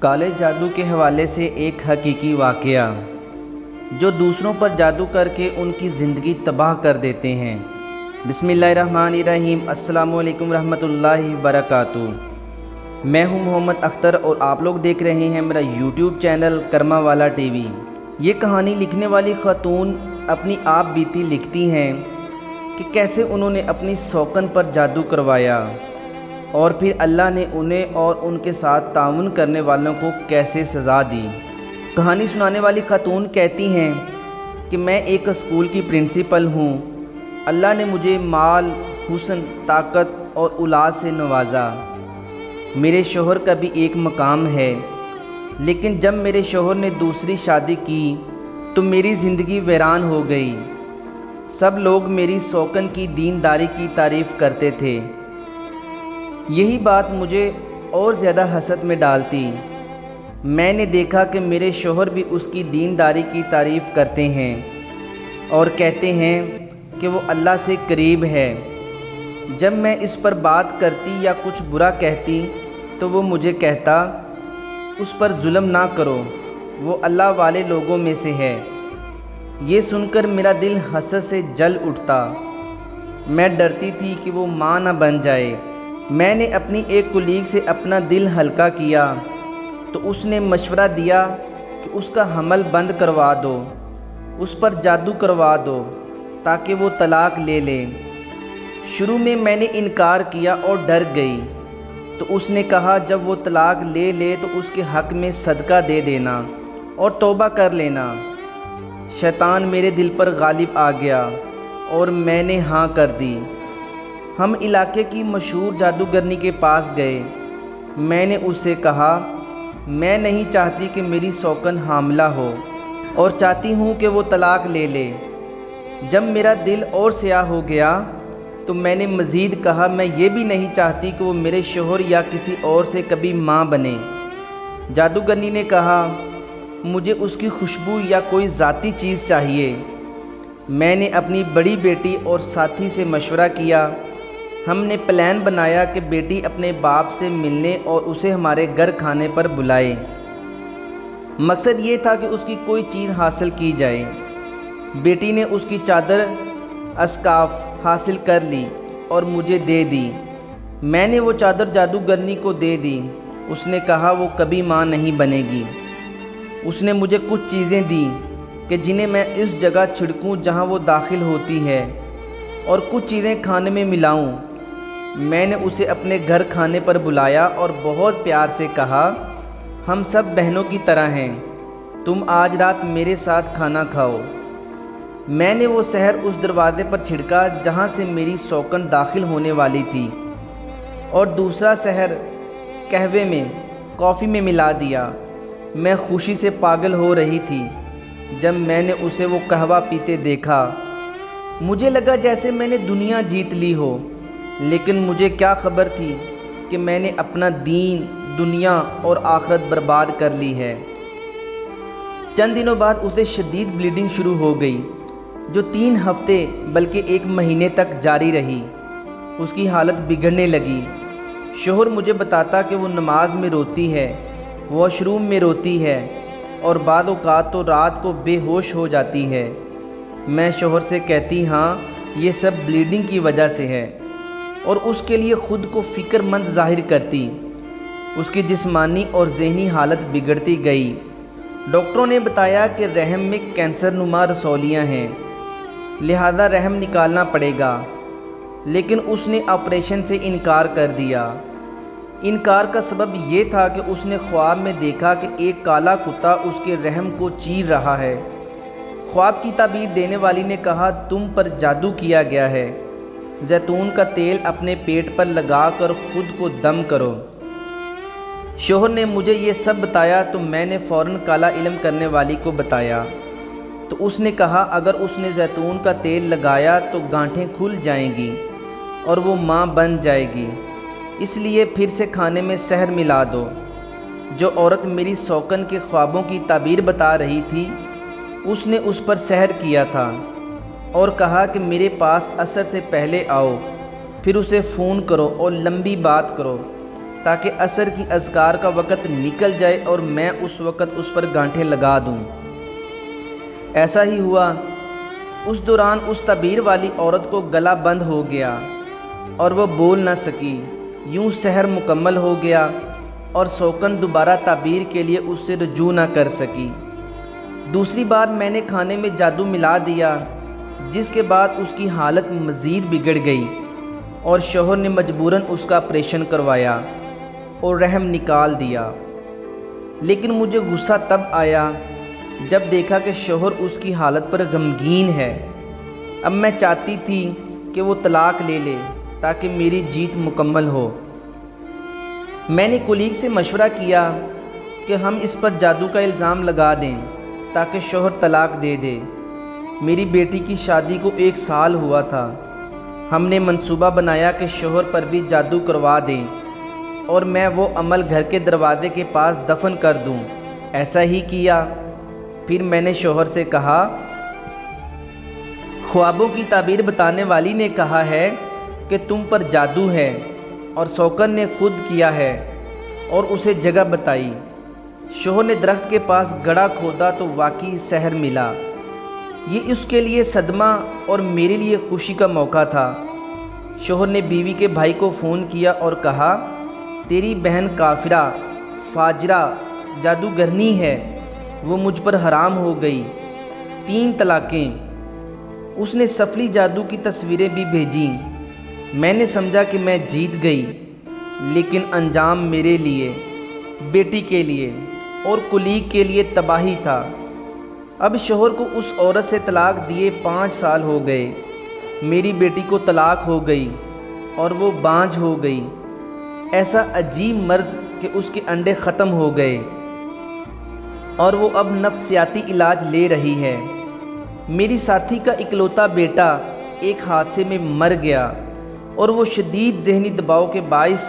کالے جادو کے حوالے سے ایک حقیقی واقعہ جو دوسروں پر جادو کر کے ان کی زندگی تباہ کر دیتے ہیں۔ بسم اللہ الرحمن الرحیم۔ السلام علیکم ورحمۃ اللہ وبرکاتہ۔ میں ہوں محمد اختر اور آپ لوگ دیکھ رہے ہیں میرا یوٹیوب چینل کرما والا ٹی وی۔ یہ کہانی لکھنے والی خاتون اپنی آپ بیتی لکھتی ہیں کہ کیسے انہوں نے اپنی سوکن پر جادو کروایا اور پھر اللہ نے انہیں اور ان کے ساتھ تعاون کرنے والوں کو کیسے سزا دی۔ کہانی سنانے والی خاتون کہتی ہیں کہ میں ایک اسکول کی پرنسپل ہوں۔ اللہ نے مجھے مال، حسن، طاقت اور اولاد سے نوازا۔ میرے شوہر کا بھی ایک مقام ہے، لیکن جب میرے شوہر نے دوسری شادی کی تو میری زندگی ویران ہو گئی۔ سب لوگ میری سوکن کی دینداری کی تعریف کرتے تھے۔ یہی بات مجھے اور زیادہ حسد میں ڈالتی۔ میں نے دیکھا کہ میرے شوہر بھی اس کی دینداری کی تعریف کرتے ہیں اور کہتے ہیں کہ وہ اللہ سے قریب ہے۔ جب میں اس پر بات کرتی یا کچھ برا کہتی تو وہ مجھے کہتا اس پر ظلم نہ کرو، وہ اللہ والے لوگوں میں سے ہے۔ یہ سن کر میرا دل حسد سے جل اٹھتا۔ میں ڈرتی تھی کہ وہ ماں نہ بن جائے۔ میں نے اپنی ایک کولیگ سے اپنا دل ہلکا کیا تو اس نے مشورہ دیا کہ اس کا حمل بند کروا دو، اس پر جادو کروا دو تاکہ وہ طلاق لے لے۔ شروع میں نے انکار کیا اور ڈر گئی، تو اس نے کہا جب وہ طلاق لے لے تو اس کے حق میں صدقہ دے دینا اور توبہ کر لینا۔ شیطان میرے دل پر غالب آ گیا اور میں نے ہاں کر دی۔ ہم علاقے کی مشہور جادوگرنی کے پاس گئے۔ میں نے اس سے کہا میں نہیں چاہتی کہ میری سوکن حاملہ ہو اور چاہتی ہوں کہ وہ طلاق لے لے۔ جب میرا دل اور سیاہ ہو گیا تو میں نے مزید کہا میں یہ بھی نہیں چاہتی کہ وہ میرے شوہر یا کسی اور سے کبھی ماں بنے۔ جادوگرنی نے کہا مجھے اس کی خوشبو یا کوئی ذاتی چیز چاہیے۔ میں نے اپنی بڑی بیٹی اور ساتھی سے مشورہ کیا۔ ہم نے پلان بنایا کہ بیٹی اپنے باپ سے ملنے اور اسے ہمارے گھر کھانے پر بلائے۔ مقصد یہ تھا کہ اس کی کوئی چیز حاصل کی جائے۔ بیٹی نے اس کی چادر اسکارف حاصل کر لی اور مجھے دے دی۔ میں نے وہ چادر جادوگرنی کو دے دی۔ اس نے کہا وہ کبھی ماں نہیں بنے گی۔ اس نے مجھے کچھ چیزیں دیں کہ جنہیں میں اس جگہ چھڑکوں جہاں وہ داخل ہوتی ہے اور کچھ چیزیں کھانے میں ملاؤں۔ میں نے اسے اپنے گھر کھانے پر بلایا اور بہت پیار سے کہا ہم سب بہنوں کی طرح ہیں، تم آج رات میرے ساتھ کھانا کھاؤ۔ میں نے وہ زہر اس دروازے پر چھڑکا جہاں سے میری سوکن داخل ہونے والی تھی اور دوسرا زہر قہوے میں، کافی میں ملا دیا۔ میں خوشی سے پاگل ہو رہی تھی جب میں نے اسے وہ قہوہ پیتے دیکھا۔ مجھے لگا جیسے میں نے دنیا جیت لی ہو، لیکن مجھے کیا خبر تھی کہ میں نے اپنا دین، دنیا اور آخرت برباد کر لی ہے۔ چند دنوں بعد اسے شدید بلیڈنگ شروع ہو گئی جو 3 ہفتے بلکہ 1 مہینے تک جاری رہی۔ اس کی حالت بگڑنے لگی۔ شوہر مجھے بتاتا کہ وہ نماز میں روتی ہے، واش روم میں روتی ہے اور بعض اوقات تو رات کو بے ہوش ہو جاتی ہے۔ میں شوہر سے کہتی ہاں یہ سب بلیڈنگ کی وجہ سے ہے اور اس کے لیے خود کو فکر مند ظاہر کرتی۔ اس کی جسمانی اور ذہنی حالت بگڑتی گئی۔ ڈاکٹروں نے بتایا کہ رحم میں کینسر نما رسولیاں ہیں، لہذا رحم نکالنا پڑے گا، لیکن اس نے آپریشن سے انکار کر دیا۔ انکار کا سبب یہ تھا کہ اس نے خواب میں دیکھا کہ ایک کالا کتا اس کے رحم کو چیر رہا ہے۔ خواب کی تعبیر دینے والی نے کہا تم پر جادو کیا گیا ہے، زیتون کا تیل اپنے پیٹ پر لگا کر خود کو دم کرو۔ شوہر نے مجھے یہ سب بتایا تو میں نے فوراً کالا علم کرنے والی کو بتایا، تو اس نے کہا اگر اس نے زیتون کا تیل لگایا تو گانٹھیں کھل جائیں گی اور وہ ماں بن جائے گی، اس لیے پھر سے کھانے میں زہر ملا دو۔ جو عورت میری سوکن کے خوابوں کی تعبیر بتا رہی تھی اس نے اس پر سحر کیا تھا اور کہا کہ میرے پاس عصر سے پہلے آؤ، پھر اسے فون کرو اور لمبی بات کرو۔ تاکہ عصر کی اذکار کا وقت نکل جائے اور میں اس وقت اس پر گانٹھیں لگا دوں۔ ایسا ہی ہوا۔ اس دوران اس تعبیر والی عورت کو گلا بند ہو گیا اور وہ بول نہ سکی۔ یوں سحر مکمل ہو گیا اور سوکن دوبارہ تعبیر کے لیے اس سے رجوع نہ کر سکی۔ دوسری بار میں نے کھانے میں جادو ملا دیا، جس کے بعد اس کی حالت مزید بگڑ گئی اور شوہر نے مجبوراً اس کا آپریشن کروایا اور رحم نکال دیا۔ لیکن مجھے غصہ تب آیا جب دیکھا کہ شوہر اس کی حالت پر غمگین ہے۔ اب میں چاہتی تھی کہ وہ طلاق لے لے تاکہ میری جیت مکمل ہو۔ میں نے کولیگ سے مشورہ کیا کہ ہم اس پر جادو کا الزام لگا دیں تاکہ شوہر طلاق دے دے۔ میری بیٹی کی شادی کو 1 سال ہوا تھا۔ ہم نے منصوبہ بنایا کہ شوہر پر بھی جادو کروا دیں اور میں وہ عمل گھر کے دروازے کے پاس دفن کر دوں۔ ایسا ہی کیا۔ پھر میں نے شوہر سے کہا، خوابوں کی تعبیر بتانے والی نے کہا ہے کہ تم پر جادو ہے، اور سوکن نے خود کیا ہے اور اسے جگہ بتائی۔ شوہر نے درخت کے پاس گڑھا کھودا تو واقعی سحر ملا۔ یہ اس کے لیے صدمہ اور میرے لیے خوشی کا موقع تھا۔ شوہر نے بیوی کے بھائی کو فون کیا اور کہا، تیری بہن کافرہ، فاجرہ، جادوگرنی ہے، وہ مجھ پر حرام ہو گئی، 3 طلاقیں۔ اس نے سفلی جادو کی تصویریں بھی بھیجیں۔ میں نے سمجھا کہ میں جیت گئی، لیکن انجام میرے لیے، بیٹی کے لیے اور کولیگ کے لیے تباہی تھا۔ اب شوہر کو اس عورت سے طلاق دیے 5 سال ہو گئے۔ میری بیٹی کو طلاق ہو گئی اور وہ بانجھ ہو گئی۔ ایسا عجیب مرض کہ اس کے انڈے ختم ہو گئے اور وہ اب نفسیاتی علاج لے رہی ہے۔ میری ساتھی کا اکلوتا بیٹا ایک حادثے میں مر گیا اور وہ شدید ذہنی دباؤ کے باعث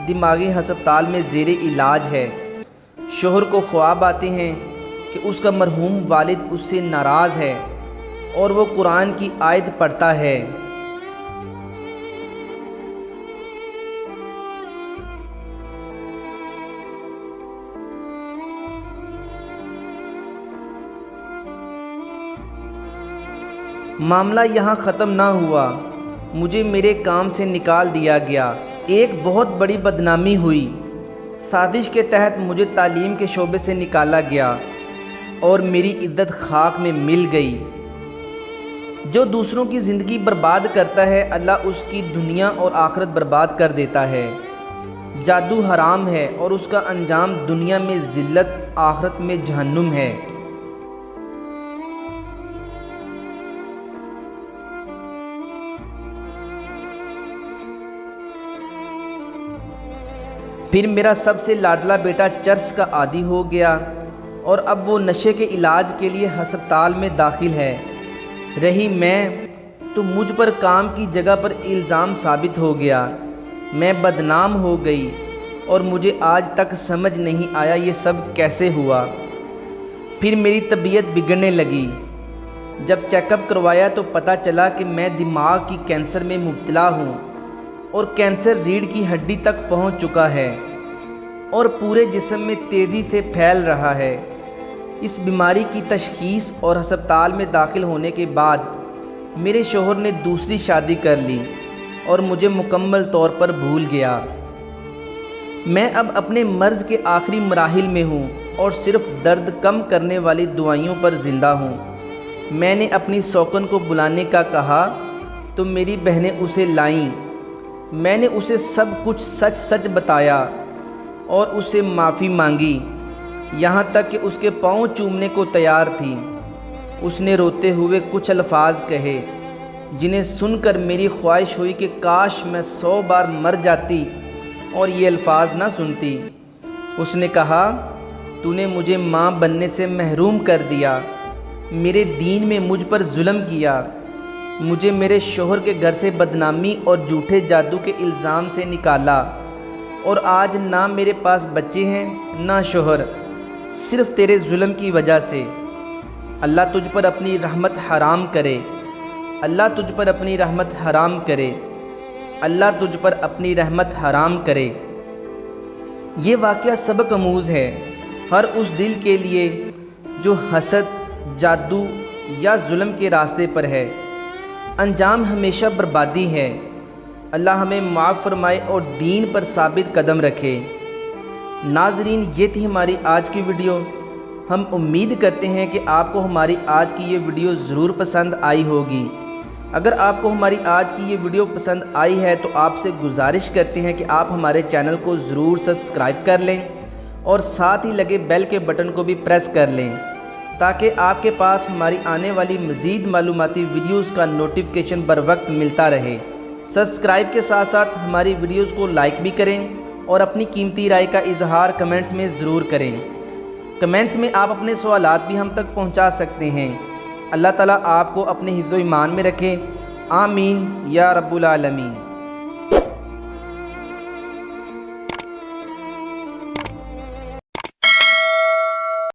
دماغی ہسپتال میں زیر علاج ہے۔ شوہر کو خواب آتے ہیں کہ اس کا مرحوم والد اس سے ناراض ہے اور وہ قرآن کی آیت پڑھتا ہے۔ معاملہ یہاں ختم نہ ہوا، مجھے میرے کام سے نکال دیا گیا۔ ایک بہت بڑی بدنامی ہوئی۔ سازش کے تحت مجھے تعلیم کے شعبے سے نکالا گیا اور میری عزت خاک میں مل گئی۔ جو دوسروں کی زندگی برباد کرتا ہے، اللہ اس کی دنیا اور آخرت برباد کر دیتا ہے۔ جادو حرام ہے اور اس کا انجام دنیا میں ذلت، آخرت میں جہنم ہے۔ پھر میرا سب سے لاڈلا بیٹا چرس کا عادی ہو گیا اور اب وہ نشے کے علاج کے لیے ہسپتال میں داخل ہے۔ رہی میں تو مجھ پر کام کی جگہ پر الزام ثابت ہو گیا۔ میں بدنام ہو گئی اور مجھے آج تک سمجھ نہیں آیا یہ سب کیسے ہوا۔ پھر میری طبیعت بگڑنے لگی۔ جب چیک اپ کروایا تو پتہ چلا کہ میں دماغ کی کینسر میں مبتلا ہوں اور کینسر ریڑھ کی ہڈی تک پہنچ چکا ہے اور پورے جسم میں تیزی سے پھیل رہا ہے۔ اس بیماری کی تشخیص اور ہسپتال میں داخل ہونے کے بعد میرے شوہر نے دوسری شادی کر لی اور مجھے مکمل طور پر بھول گیا۔ میں اب اپنے مرض کے آخری مراحل میں ہوں اور صرف درد کم کرنے والی دوائیوں پر زندہ ہوں۔ میں نے اپنی سوکن کو بلانے کا کہا تو میری بہنیں اسے لائیں۔ میں نے اسے سب کچھ سچ سچ بتایا اور اس سے معافی مانگی، یہاں تک کہ اس کے پاؤں چومنے کو تیار تھی۔ اس نے روتے ہوئے کچھ الفاظ کہے جنہیں سن کر میری خواہش ہوئی کہ کاش میں 100 بار مر جاتی اور یہ الفاظ نہ سنتی۔ اس نے کہا، تو نے مجھے ماں بننے سے محروم کر دیا، میرے دین میں مجھ پر ظلم کیا، مجھے میرے شوہر کے گھر سے بدنامی اور جھوٹے جادو کے الزام سے نکالا، اور آج نہ میرے پاس بچے ہیں نہ شوہر، صرف تیرے ظلم کی وجہ سے۔ اللہ تجھ پر اپنی رحمت حرام کرے، اللہ تجھ پر اپنی رحمت حرام کرے، اللہ تجھ پر اپنی رحمت حرام کرے۔ یہ واقعہ سبق آموز ہے ہر اس دل کے لیے جو حسد، جادو یا ظلم کے راستے پر ہے۔ انجام ہمیشہ بربادی ہے۔ اللہ ہمیں معاف فرمائے اور دین پر ثابت قدم رکھے۔ ناظرین، یہ تھی ہماری آج کی ویڈیو۔ ہم امید کرتے ہیں کہ آپ کو ہماری آج کی یہ ویڈیو ضرور پسند آئی ہوگی۔ اگر آپ کو ہماری آج کی یہ ویڈیو پسند آئی ہے تو آپ سے گزارش کرتے ہیں کہ آپ ہمارے چینل کو ضرور سبسکرائب کر لیں اور ساتھ ہی لگے بیل کے بٹن کو بھی پریس کر لیں تاکہ آپ کے پاس ہماری آنے والی مزید معلوماتی ویڈیوز کا نوٹیفیکیشن بر وقت ملتا رہے۔ سبسکرائب کے ساتھ ساتھ ہماری ویڈیوز کو لائک بھی کریں اور اپنی قیمتی رائے کا اظہار کمنٹس میں ضرور کریں۔ کمنٹس میں آپ اپنے سوالات بھی ہم تک پہنچا سکتے ہیں۔ اللہ تعالیٰ آپ کو اپنے حفظ و ایمان میں رکھے۔ آمین یا رب العالمین۔